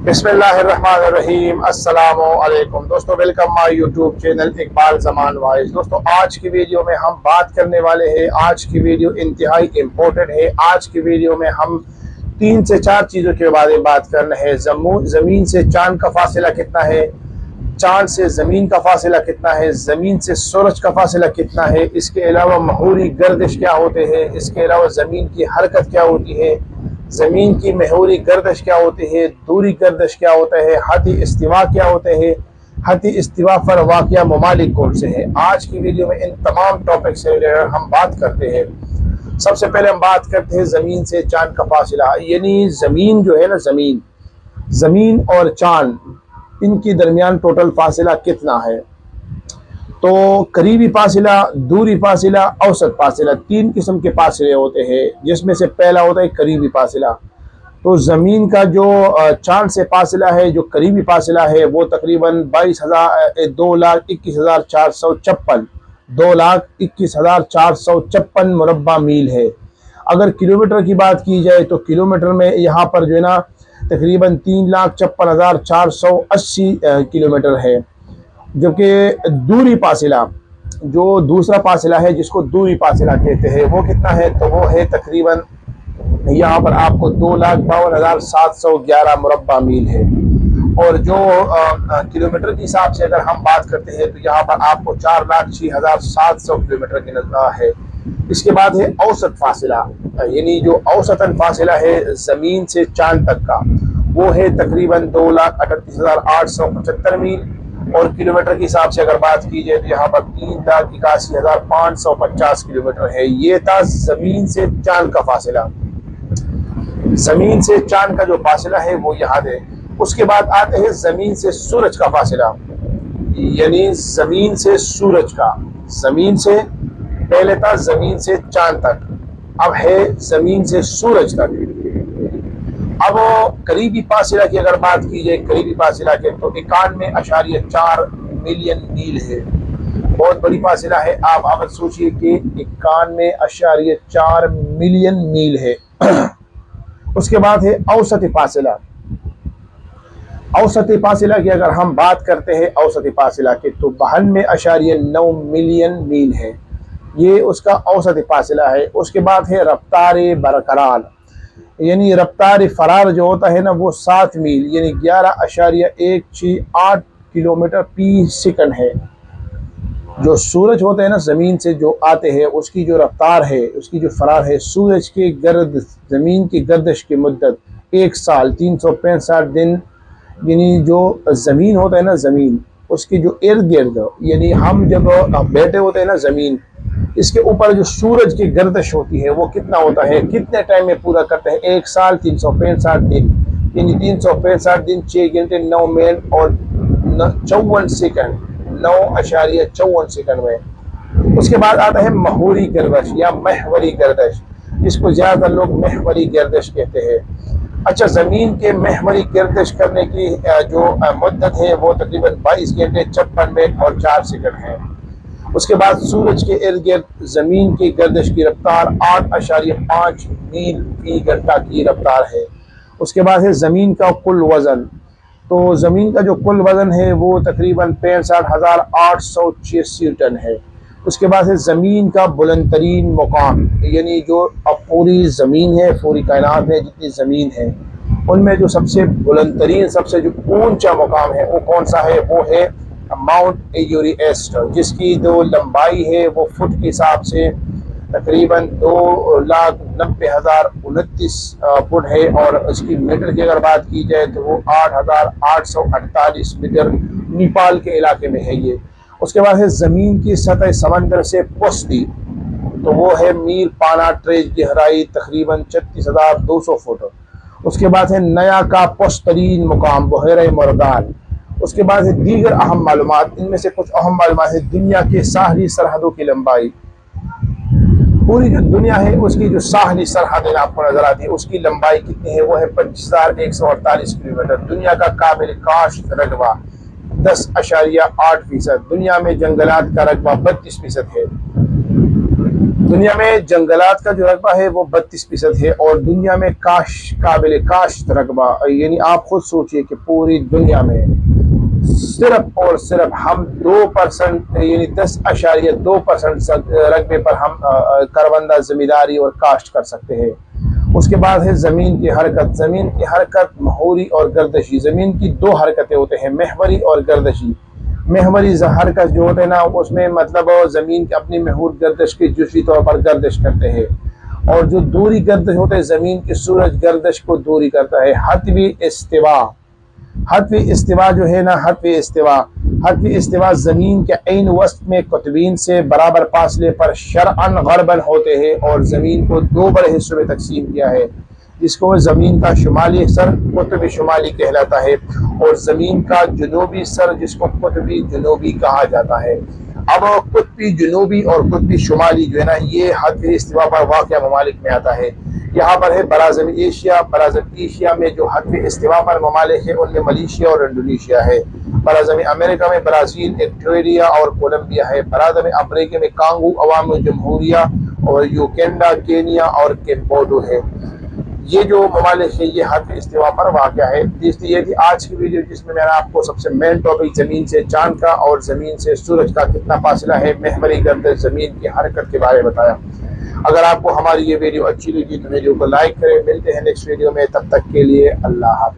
बिस्मिल्लाहिर्रहमानिर्रहीम। अस्सलामु अलैकुम दोस्तों, welcome my YouTube channel Iqbal Zaman wise. दोस्तों, आज की वीडियो में हम बात करने वाले हैं, आज की वीडियो इंतहाई इम्पोर्टेंट है। आज की वीडियो में हम 3 से 4 चीज़ों के बारे में बात करना है। ज़मीन से चांद का फासला कितना है, चांद से ज़मीन का फासला कितना है, ज़मीन से सूरज का फासला कितना है, इसके अलावा महूरी गर्दिश क्या होते हैं, इसके अलावा ज़मीन की हरकत क्या होती है, ज़मीन की महूरी गर्दिश क्या होती है, दूरी गर्दिश क्या होता है, हद इस्तिवा क्या होते हैं, हद इस्तिवा पर वाक़या ममालिक कौन से हैं। आज की वीडियो में इन तमाम टॉपिक से हम बात करते हैं। सबसे पहले हम बात करते हैं ज़मीन से चांद का फासला, यानी ज़मीन जो है ना, ज़मीन और चांद, इनके दरमियान टोटल फासला कितना है। तो करीबी फासला, दूरी फासला, औसत फासला, 3 किस्म के फासले होते हैं, जिसमें से पहला होता है करीबी फासला। तो ज़मीन का जो चांद से फासला है, जो करीबी फासला है, वो तकरीबन 2,21,454 मुरब्बा मील है। अगर किलोमीटर की बात की जाए तो किलोमीटर में यहाँ पर जो है ना तकरीबन 3,56,480 किलोमीटर है। जबकि दूरी फासला, जो दूसरा फासला है जिसको दूरी फासला कहते हैं, वो कितना है, तो वो है तकरीबन यहाँ पर आपको 2,52,711 मुरब्बा मील है। और जो किलोमीटर के हिसाब से अगर हम बात करते हैं तो यहाँ पर आपको 4,06,700 किलोमीटर की नज़र है। इसके बाद है औसत फासला, यानी जो औसतन फासला है ज़मीन से चांद तक का, वो है तकरीबन 2,38,875 मील। और किलोमीटर के हिसाब से अगर बात की जाए तो यहाँ पर 3,81,550 किलोमीटर है। ये था ज़मीन से चांद का फासला। ज़मीन से चांद का जो फासला है वो यहाँ है। उसके बाद आते हैं ज़मीन से सूरज का फासला, यानी ज़मीन से सूरज का। ज़मीन से पहले था ज़मीन से चांद तक, अब है ज़मीन से सूरज तक। अब करीबी फासला की अगर बात की जाए, करीबी फासला के तो 91.4 मिलियन मील है। बहुत बड़ी फासला है। आप सोचिए कि 91.4 मिलियन मील है। उसके बाद है औसत फासला। औसत फासला की अगर हम बात करते हैं औसत फासला के तो 92.9 मिलियन मील है। ये उसका औसत फासला है। उसके बाद है रफ्तार बरकरार, यानी रफ्तार फरार जो होता है ना, वो 7 मील यानी 11.168 किलोमीटर फी सेकंड है। जो सूरज होते हैं ना, ज़मीन से जो आते हैं, उसकी जो रफ्तार है, उसकी जो फरार है, सूरज के गर्द ज़मीन की गर्दिश की मुद्दत 1 साल 365 दिन, यानी जो ज़मीन होता है ना, ज़मीन उसकी जो इर्द गिर्द, यानी हम जब बैठे होते हैं ना ज़मीन, इसके ऊपर जो सूरज की गर्दिश होती है वो कितना होता है, कितने टाइम में पूरा करते हैं, 1 साल 365 दिन, यानी 365 दिन 6 घंटे 9 मिनट और 54 सेकंड, 9.54 सेकंड में। उसके बाद आता है महूरी गर्दिश या महवरी गर्दिश, जिसको ज़्यादातर लोग महवरी गर्दिश कहते हैं। अच्छा, ज़मीन के महवरी गर्दिश करने की जो मुद्दत है वो तकरीबन 22 घंटे 56 मिनट और 4 सेकंड है। उसके बाद सूरज के इर्द गिर्द ज़मीन की गर्दिश की रफ्तार 8.5 मील फी घंटा की रफ्तार है। उसके बाद है ज़मीन का कुल वज़न। तो ज़मीन का जो कुल वज़न है वो तकरीबन 65,886 टन है। उसके बाद है ज़मीन का बुलंद तरीन मुकाम, यानी जो अब पूरी ज़मीन है, पूरी कायनात में जितनी ज़मीन है उनमें जो सबसे बुलंद तरीन, सबसे जो ऊंचा मुकाम है वो कौन सा है, वो है माउंट एवरेस्ट, जिसकी जो लंबाई है वो फुट के हिसाब से तकरीबन 2,90,029 फुट है। और उसकी मीटर की अगर बात की जाए तो वो 8,848 मीटर नेपाल के इलाके में है ये। उसके बाद है ज़मीन की सतह समंदर से पुश्ती, तो वो है मील पाना ट्रेज गहराई तकरीबन 36,200 फुट। उसके बाद है नया का पुश्तरीन मुकाम बहरे मरदान। उसके बाद है दीगर अहम मालूमात। इनमें से कुछ अहम मालूमात है दुनिया के साहली सरहदों की लंबाई। पूरी जो दुनिया है उसकी जो साहली सरहदें आपको नजर आती है उसकी लंबाई कितनी है, वो है 25,148 किलोमीटर। दुनिया का काबिल काश्त रकबा 10.8%। दुनिया में जंगलात का रकबा 32% है। दुनिया में जंगलात का जो रकबा है वो 32% है और दुनिया में काबिल काश्त रकबा, यानी आप खुद सोचिए कि पूरी दुनिया में सिर्फ और सिर्फ हम 2% यानी 10.2% रकबे पर हम करवंदा जमींदारी और काश्त कर सकते हैं। उसके बाद है ज़मीन की हरकत। ज़मीन की हरकत महूरी और गर्दशी। ज़मीन की दो हरकतें होते हैं, महवरी और गर्दशी। महवरी हरकत जो होते हैं ना, उसमें मतलब ज़मीन की अपनी महूर गर्दश की जुज़वी तौर पर गर्दश करते हैं, और जो दूरी गर्दश होते हैं ज़मीन की सूरज गर्दश को दूरी करता है। हतवी इस्तिवा। हतवी इस्तिवा जो है ना, हतवी इस्तिवा ज़मीन के ऐन वस्त में कुतबीन से बराबर फासले पर शरअन गरबन होते हैं और ज़मीन को दो बड़े हिस्सों में तकसीम किया है, जिसको ज़मीन का शुमाली सर कुतुब शुमाली कहलाता है और ज़मीन का जुनूबी सर जिसको कुतुबी जुनूबी कहा जाता है। अब कुतुबी जुनूबी और कुतुबी शुमाली जो है ना, ये हद इस्तिवा पर वाक़या ममालिक में आता है। यहाँ पर है बराज़मीन एशिया। बराज़मीन एशिया में जो हद इस्तिवा पर ममालिक है उनमें मलेशिया और इंडोनेशिया है। बराज़मीन अमेरिका में ब्राज़ील, इक्वेडोरिया और कोलंबिया है। बराज़मीन अफ्रीका में कांगो, अवामी जमहूरिया और यूगांडा, केनिया और कैम्बोडो है। ये जो ममालिक है ये हद इस्तिवा पर वाक़या है। ये थी आज की वीडियो, जिसमें मैंने आपको सबसे मेन टॉपिक ज़मीन से चांद का और ज़मीन से सूरज का कितना फासला है, महवरी गर्दश, ज़मीन की हरकत के बारे में बताया। अगर आपको हमारी ये वीडियो अच्छी लगी तो वीडियो को लाइक करें। मिलते हैं नेक्स्ट वीडियो में, तब तक के लिए अल्लाह हाफ़िज़।